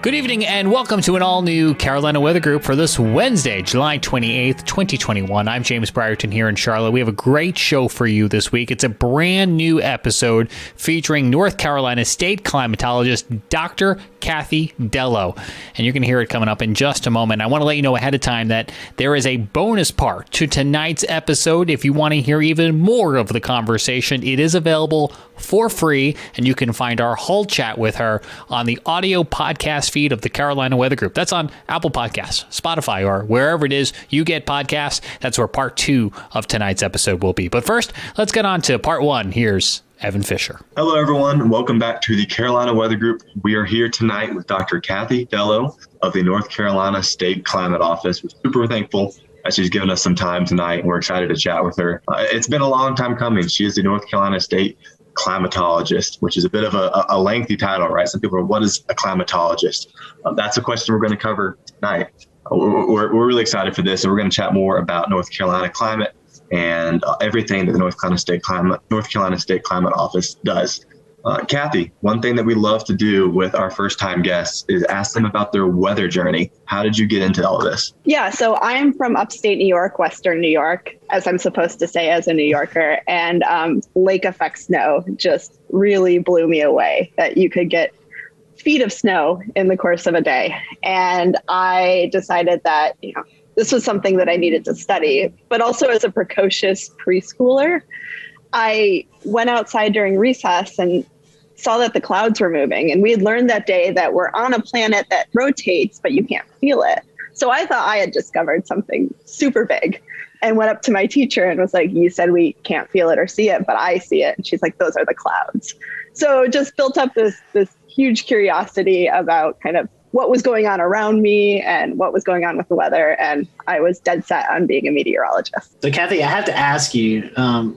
Good evening and welcome to an all-new Carolina Weather Group for this Wednesday, July 28th, 2021. I'm James Brierton here in Charlotte. We have a great show for you this week. It's a brand new episode featuring North Carolina State Climatologist Dr. Kathie Dello. And you're going to hear it coming up in just a moment. I want to let you know ahead of time that there is a bonus part to tonight's episode. If you want to hear even more of the conversation, it is available for free, and you can find our whole chat with her on the audio podcast feed of the Carolina Weather Group. That's on Apple Podcasts, Spotify, or wherever it is you get podcasts. That's where part 2 of tonight's episode will be. But first, let's get on to part 1. Here's Evan Fisher. Hello, everyone. Welcome back to the Carolina Weather Group. We are here tonight with Dr. Kathie Dello of the North Carolina State Climate Office. We're super thankful that she's given us some time tonight, and we're excited to chat with her. It's been a long time coming. She is the North Carolina State Climatologist, which is a bit of a lengthy title, right? Some people are, what is a climatologist? That's a question we're going to cover tonight. We're really excited for this, and we're going to chat more about North Carolina climate and everything that the North Carolina State Climate Office does. Kathie, one thing that we love to do with our first-time guests is ask them about their weather journey. How did you get into all of this? Yeah, so I am from upstate New York, Western New York, as I'm supposed to say as a New Yorker, and lake effect snow just really blew me away that you could get feet of snow in the course of a day. And I decided that, this was something that I needed to study, but also as a precocious preschooler, I went outside during recess and saw that the clouds were moving. And we had learned that day that we're on a planet that rotates, but you can't feel it. So I thought I had discovered something super big and went up to my teacher and was like, you said we can't feel it or see it, but I see it. And she's like, those are the clouds. So just built up this huge curiosity about kind of what was going on around me and what was going on with the weather. And I was dead set on being a meteorologist. So Kathie, I have to ask you,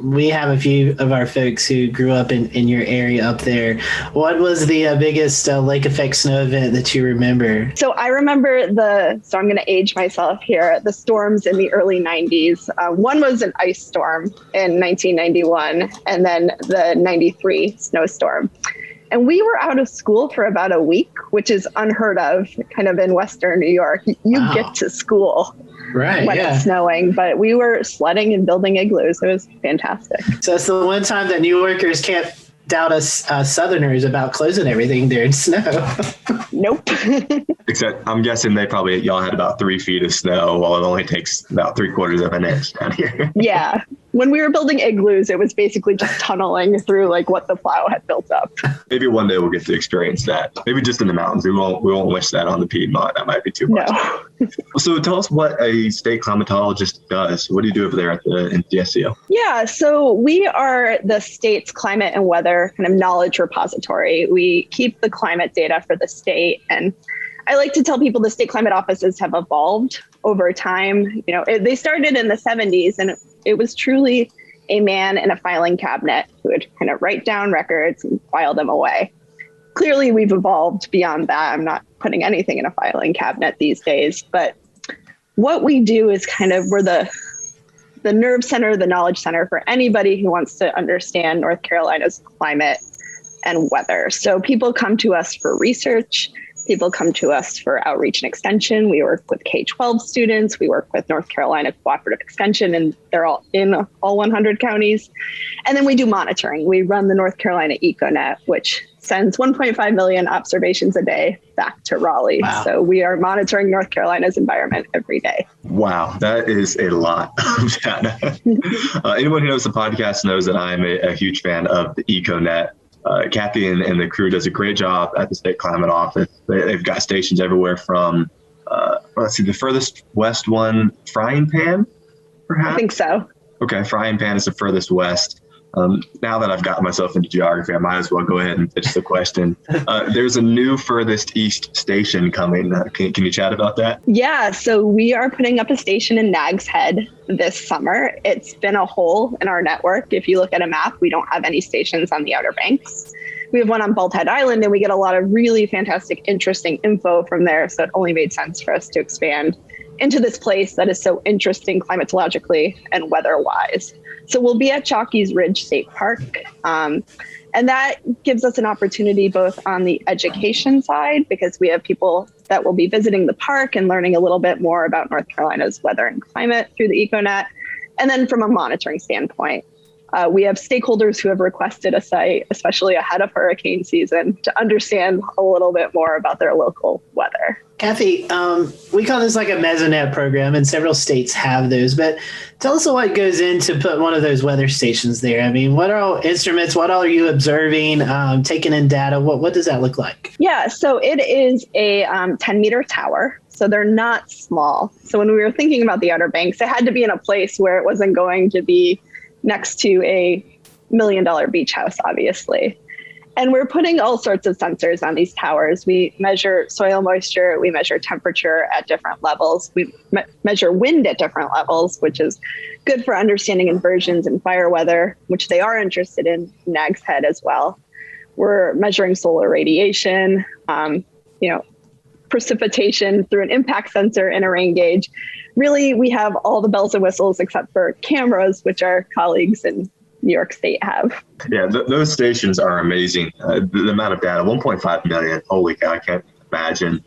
we have a few of our folks who grew up in your area up there. What was the biggest lake effect snow event that you remember? So I remember so I'm going to age myself here, the storms in the early 90s. One was an ice storm in 1991 and then the 93 snowstorm. And we were out of school for about a week, which is unheard of kind of in Western New York. You get to school when it's snowing, but we were sledding and building igloos. It was fantastic. So it's the one time that New Yorkers can't doubt us Southerners about closing everything during snow. Nope. Except I'm guessing y'all had about 3 feet of snow while it only takes about 3/4 of an inch down here. Yeah. When we were building igloos, it was basically just tunneling through like what the plow had built up. Maybe one day we'll get to experience that. Maybe just in the mountains. We won't wish that on the Piedmont. That might be too much. No. So tell us what a state climatologist does. What do you do over there at the NCSCO? Yeah, so we are the state's climate and weather kind of knowledge repository. We keep the climate data for the state. And I like to tell people the state climate offices have evolved over time. They started in the 70s, and it was truly a man in a filing cabinet who would kind of write down records and file them away. Clearly, we've evolved beyond that. I'm not putting anything in a filing cabinet these days, but what we do is we're the nerve center, the knowledge center for anybody who wants to understand North Carolina's climate and weather. So people come to us for research. People come to us for outreach and extension. We work with K-12 students. We work with North Carolina Cooperative Extension, and they're all in all 100 counties. And then we do monitoring. We run the North Carolina Econet, which sends 1.5 million observations a day back to Raleigh. Wow. So we are monitoring North Carolina's environment every day. Wow, that is a lot of data. Anyone who knows the podcast knows that I'm a huge fan of the Econet. Kathie and the crew does a great job at the State Climate Office. They've got stations everywhere from, the furthest west one, Frying Pan, perhaps? I think so. Okay, Frying Pan is the furthest west. Now that I've gotten myself into geography, I might as well go ahead and pitch the question. There's a new furthest east station coming. Can you chat about that? Yeah, so we are putting up a station in Nags Head this summer. It's been a hole in our network. If you look at a map, we don't have any stations on the Outer Banks. We have one on Bald Head Island, and we get a lot of really fantastic, interesting info from there. So it only made sense for us to expand into this place that is so interesting climatologically and weather-wise. So we'll be at Chalky's Ridge State Park. And that gives us an opportunity both on the education side, because we have people that will be visiting the park and learning a little bit more about North Carolina's weather and climate through the Econet. And then from a monitoring standpoint, we have stakeholders who have requested a site, especially ahead of hurricane season, to understand a little bit more about their local weather. Kathie, we call this like a mesonet program, and several states have those. But tell us what goes into put one of those weather stations there. I mean, what are all instruments? What all are you observing, taking in data? What does that look like? Yeah, so it is a 10-meter tower. So they're not small. So when we were thinking about the Outer Banks, it had to be in a place where it wasn't going to be next to a $1 million beach house, obviously. And we're putting all sorts of sensors on these towers. We measure soil moisture, we measure temperature at different levels, we measure wind at different levels, which is good for understanding inversions and fire weather, which they are interested in Nag's Head as well. We're measuring solar radiation, precipitation through an impact sensor and a rain gauge. Really, we have all the bells and whistles except for cameras, which our colleagues in New York State have. Yeah, those stations are amazing. The amount of data, 1.5 million. Holy cow, I can't imagine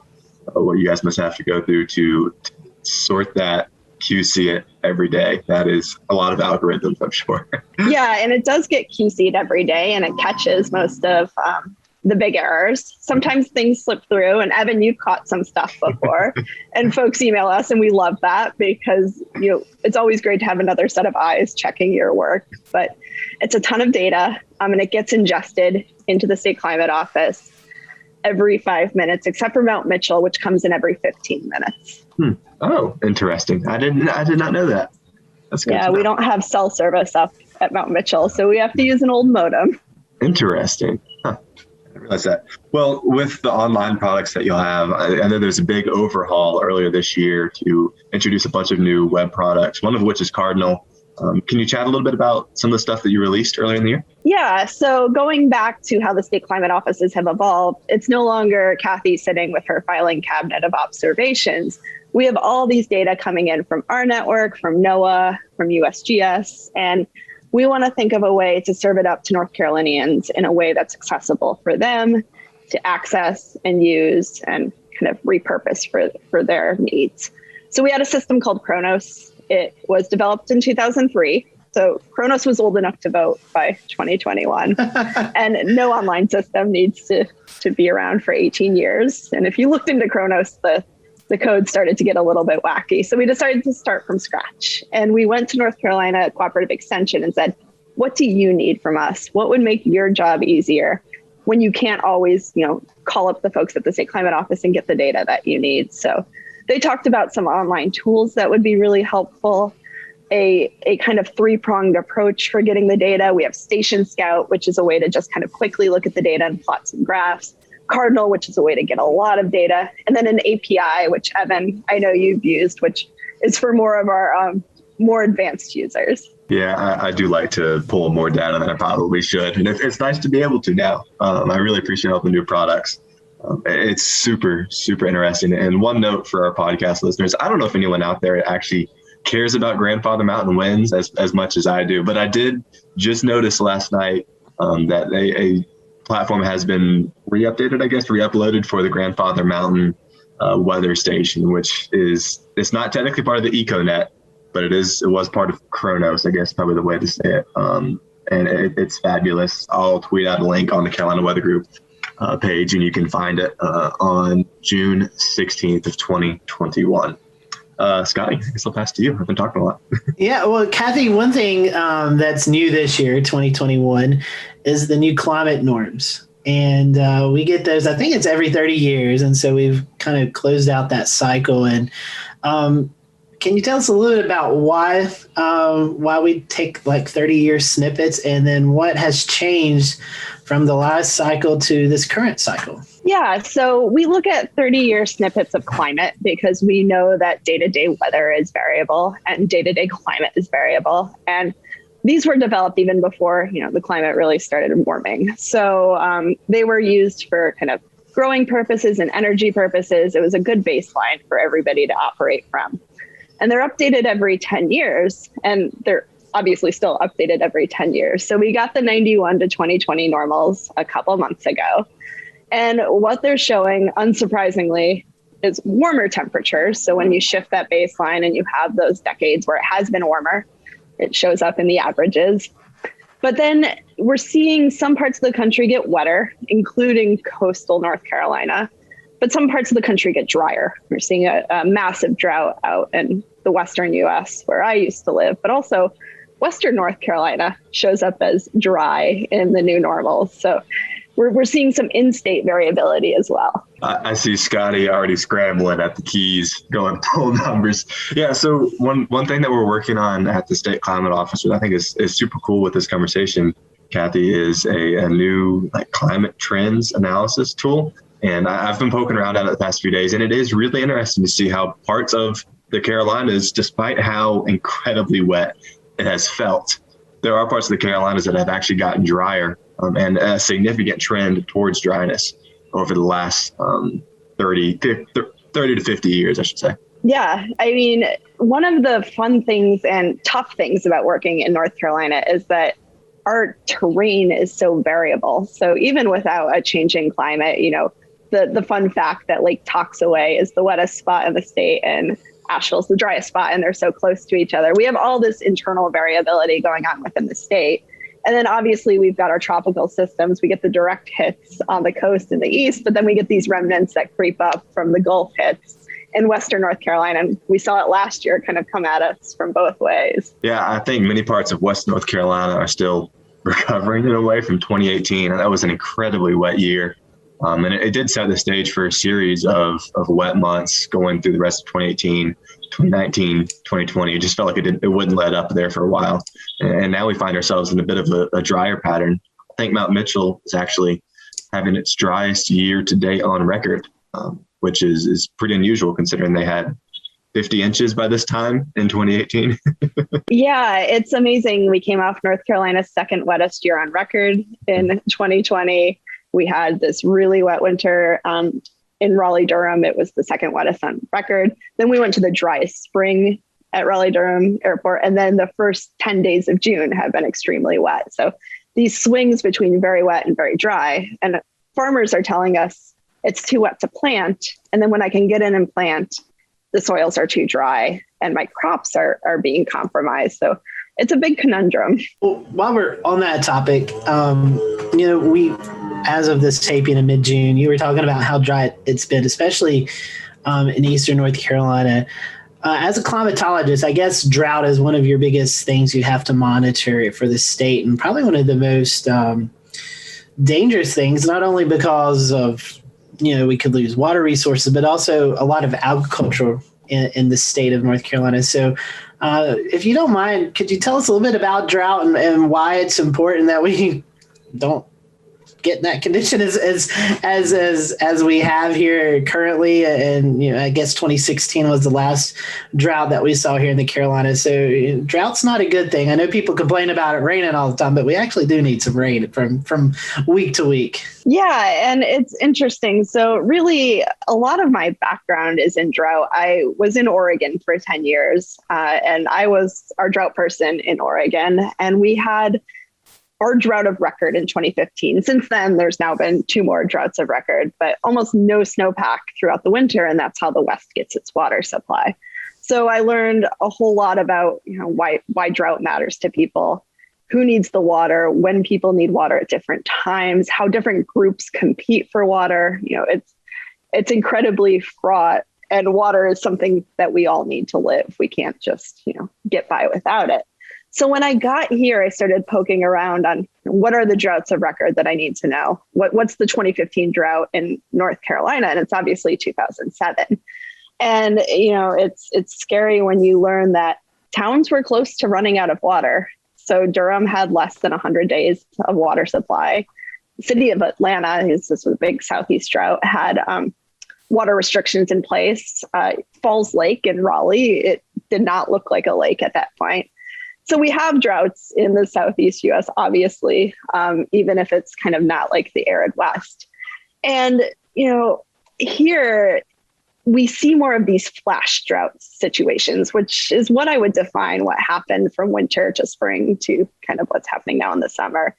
what you guys must have to go through to sort that, QC it every day. That is a lot of algorithms, I'm sure. Yeah, and it does get QC'd every day, and it catches most of the big errors. Sometimes things slip through, and Evan, you've caught some stuff before, and folks email us, and we love that because it's always great to have another set of eyes checking your work. But it's a ton of data, and it gets ingested into the State Climate Office every 5 minutes, except for Mount Mitchell, which comes in every 15 minutes. Oh, interesting. I did not know that. That's good. Yeah, we don't have cell service up at Mount Mitchell, so we have to use an old modem. Interesting. Huh. I didn't realize that. Well, with the online products that you'll have, I know there's a big overhaul earlier this year to introduce a bunch of new web products, one of which is Cardinal. Can you chat a little bit about some of the stuff that you released earlier in the year? Yeah, so going back to how the state climate offices have evolved, it's no longer Kathie sitting with her filing cabinet of observations. We have all these data coming in from our network, from NOAA, from USGS, and we want to think of a way to serve it up to North Carolinians in a way that's accessible for them to access and use and kind of repurpose for their needs. So we had a system called Kronos. It was developed in 2003. So Kronos was old enough to vote by 2021. And no online system needs to be around for 18 years. And if you looked into Kronos, the code started to get a little bit wacky. So we decided to start from scratch. And we went to North Carolina Cooperative Extension and said, what do you need from us? What would make your job easier when you can't always, call up the folks at the State Climate Office and get the data that you need? So they talked about some online tools that would be really helpful, a kind of three-pronged approach for getting the data. We have Station Scout, which is a way to just kind of quickly look at the data and plot some graphs. Cardinal, which is a way to get a lot of data. And then an API, which Evan, I know you've used, which is for more of our more advanced users. Yeah, I do like to pull more data than I probably should. And it's nice to be able to now. I really appreciate all the new products. It's super, super interesting. And one note for our podcast listeners, I don't know if anyone out there actually cares about grandfather mountain winds as much as I do, but I did just notice last night that a platform has been re-uploaded for the grandfather mountain weather station, which it's not technically part of the Econet, but it was part of Kronos, I guess, probably the way to say it. And it's fabulous. I'll tweet out a link on the Carolina Weather Group page, and you can find it on June 16th of 2021. Scotty, I guess I'll pass to you. I've been talking a lot. Yeah, well, Kathie, one thing that's new this year, 2021, is the new climate norms. And we get those, I think it's every 30 years. And so we've kind of closed out that cycle. And can you tell us a little bit about why we take like 30-year snippets, and then what has changed from the last cycle to this current cycle? Yeah, so we look at 30-year snippets of climate because we know that day-to-day weather is variable and day-to-day climate is variable. And these were developed even before, the climate really started warming. So they were used for kind of growing purposes and energy purposes. It was a good baseline for everybody to operate from. And they're updated every 10 years. And they're obviously still updated every 10 years. So we got the 91 to 2020 normals a couple months ago. And what they're showing, unsurprisingly, is warmer temperatures. So when you shift that baseline and you have those decades where it has been warmer, it shows up in the averages. But then we're seeing some parts of the country get wetter, including coastal North Carolina. But some parts of the country get drier. We're seeing a massive drought out in the western US where I used to live, but also western North Carolina shows up as dry in the new normal. So we're seeing some in-state variability as well. I see Scotty already scrambling at the keys, going pull numbers. Yeah, so one thing that we're working on at the State Climate Office, which I think is super cool with this conversation, Kathie, is a new climate trends analysis tool. And I've been poking around at it the past few days, and it is really interesting to see how parts of the Carolinas, despite how incredibly wet it has felt, there are parts of the Carolinas that have actually gotten drier, and a significant trend towards dryness over the last 30 to 50 years, I should say. Yeah, I mean, one of the fun things and tough things about working in North Carolina is that our terrain is so variable. So even without a changing climate, the fun fact that Lake Toxaway is the wettest spot in the state and Asheville's the driest spot, and they're so close to each other. We have all this internal variability going on within the state. And then obviously we've got our tropical systems. We get the direct hits on the coast in the east, but then we get these remnants that creep up from the Gulf hits in Western North Carolina. And we saw it last year kind of come at us from both ways. Yeah, I think many parts of West North Carolina are still recovering in a way from 2018. That was an incredibly wet year. And it did set the stage for a series of wet months going through the rest of 2018, 2019, 2020. It just felt like it wouldn't let up there for a while. And now we find ourselves in a bit of a drier pattern. I think Mount Mitchell is actually having its driest year to date on record, which is pretty unusual considering they had 50 inches by this time in 2018. Yeah, it's amazing. We came off North Carolina's second wettest year on record in 2020. We had this really wet winter in Raleigh-Durham. It was the second wettest on record. Then we went to the driest spring at Raleigh-Durham Airport. And then the first 10 days of June have been extremely wet. So these swings between very wet and very dry. And farmers are telling us it's too wet to plant. And then when I can get in and plant, the soils are too dry and my crops are being compromised. So it's a big conundrum. Well, while we're on that topic, as of this taping in mid-June, you were talking about how dry it's been, especially in eastern North Carolina. As a climatologist, I guess drought is one of your biggest things you have to monitor for the state, and probably one of the most dangerous things, not only because of, we could lose water resources, but also a lot of agriculture in the state of North Carolina. So if you don't mind, could you tell us a little bit about drought and why it's important that we don't get in that condition as we have here currently? And I guess 2016 was the last drought that we saw here in the Carolinas. So drought's not a good thing. I know people complain about it raining all the time, but we actually do need some rain from week to week. Yeah, and it's interesting. So really, a lot of my background is in drought. I was in Oregon for 10 years, and I was our drought person in Oregon, and we had our drought of record in 2015. Since then, there's now been 2 more droughts of record, but almost no snowpack throughout the winter. And that's how the West gets its water supply. So I learned a whole lot about why drought matters to people, who needs the water, when people need water at different times, how different groups compete for water. It's incredibly fraught, and water is something that we all need to live. We can't just, get by without it. So when I got here, I started poking around on what are the droughts of record that I need to know? What's the 2015 drought in North Carolina? And it's obviously 2007. And, it's scary when you learn that towns were close to running out of water. So Durham had less than 100 days of water supply. The city of Atlanta, this was a big southeast drought, had water restrictions in place. Falls Lake in Raleigh, it did not look like a lake at that point. So we have droughts in the Southeast US, obviously, even if it's kind of not like the arid West. And, here, we see more of these flash drought situations, which is what I would define what happened from winter to spring to kind of what's happening now in the summer.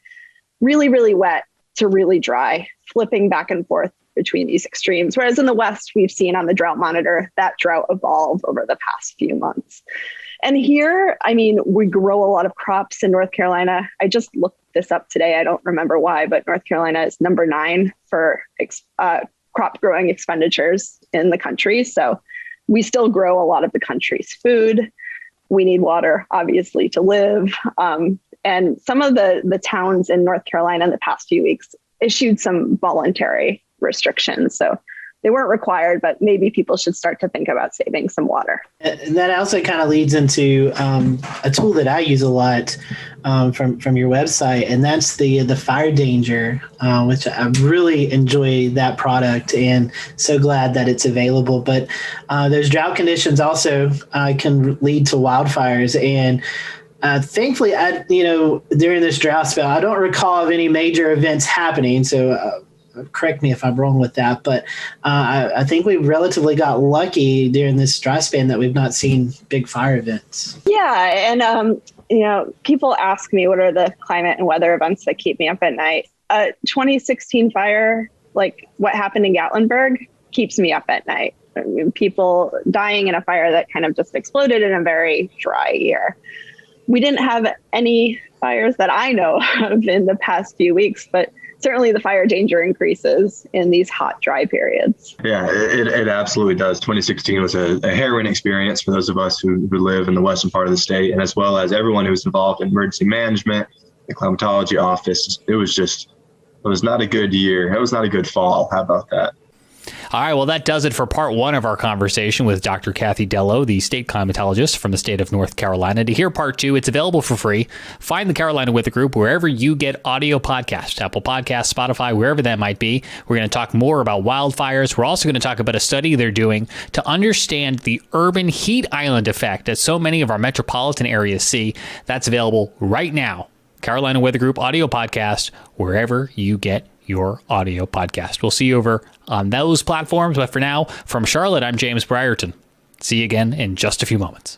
Really, really wet to really dry, flipping back and forth between these extremes. Whereas in the West, we've seen on the drought monitor that drought evolve over the past few months. And here, I mean, we grow a lot of crops in North Carolina. I just looked this up today. I don't remember why, but North Carolina is number 9 for crop growing expenditures in the country. So we still grow a lot of the country's food. We need water, obviously, to live. And some of the towns in North Carolina in the past few weeks issued some voluntary restrictions. So they weren't required, but maybe people should start to think about saving some water. And that also kind of leads into a tool that I use a lot from your website, and that's the fire danger, which I really enjoy that product and so glad that it's available. But those drought conditions also can lead to wildfires. And thankfully, during this drought spell, I don't recall of any major events happening. So correct me if I'm wrong with that, but I think we relatively got lucky during this dry span that we've not seen big fire events. Yeah, and people ask me what are the climate and weather events that keep me up at night. 2016 fire, like what happened in Gatlinburg, keeps me up at night. I mean, people dying in a fire that kind of just exploded in a very dry year. We didn't have any fires that I know of in the past few weeks, but certainly the fire danger increases in these hot, dry periods. Yeah, it absolutely does. 2016 was a harrowing experience for those of us who live in the western part of the state, and as well as everyone who's involved in emergency management, the climatology office. It was not a good year. It was not a good fall. How about that? All right, well, that does it for part 1 of our conversation with Dr. Kathie Dello, the state climatologist from the state of North Carolina. To hear part 2, it's available for free. Find the Carolina Weather Group wherever you get audio podcasts, Apple Podcasts, Spotify, wherever that might be. We're going to talk more about wildfires. We're also going to talk about a study they're doing to understand the urban heat island effect that so many of our metropolitan areas see. That's available right now. Carolina Weather Group audio podcast, wherever you get your audio podcast. We'll see you over on those platforms. But for now, from Charlotte, I'm James Brierton. See you again in just a few moments.